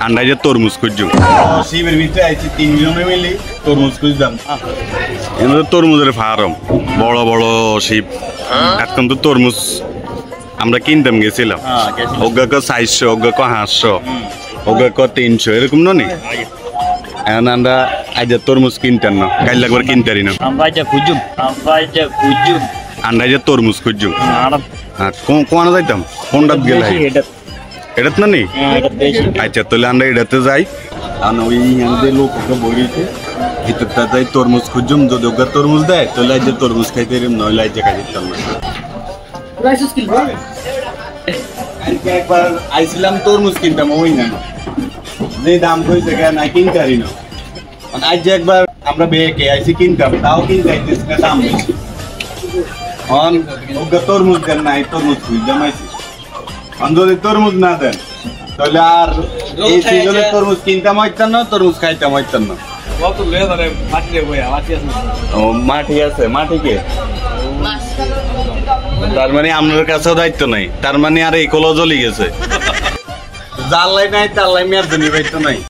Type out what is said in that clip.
আন্দাজে তরমুজ খুঁজুম শিবের ভিতরে আইছি 3 জনে মিলে তরমুজ খুঁজলাম এখানে তরমুজের ফার্ম বড় বড় শিব এখন তো তরমুজ আমরা কিনতাম গেছিলাম ওগা কো 400 ওগা কো 500 ওগা কো 300 এরকম ননি এখন আমরা আজ তরমুজ কিনতাম না কাল একবার কিনতারি না আন্দাজে তরমুজ খুঁজুম হ্যাঁ কোন যাইতাম কোনটা গেলে এটাত না নেই আচ্ছা তাহলে আমরা এটাতে যাই কারণ ওই আমাদের লোক বইতে ভিতরটা যাই তরমুজ খুঁজুম যদি ওকে তরমুজ দেয় তাহলে আজ তরমুজ খাইতে নইলে আজ খাইতাম না একবার আইছিলাম তরমুজ কিনতাম ওই না যে দাম কইছে কেন কিনতে পারি না আজ একবার আমরা বেকে আইছি কিনতাম তাও কিনতে আইতেছি না দাম বেশি ওকে তরমুজ দেন নাই তরমুজ খুঁজতাম আইছি যদি তরমুজ না দেন তাহলে আর এই সিজনে তরমুজ কিনতাম হইতাম না তরমুজ খাইতাম হইতাম না ও মাটি আছে মাটি কে তার মানে আপনার কাছেও দায়িত্ব নাই তার মানে আর এই কলো জ্বলি গেছে জানলাই নাই তার লাই মেয়ার জন্য দায়িত্ব নাই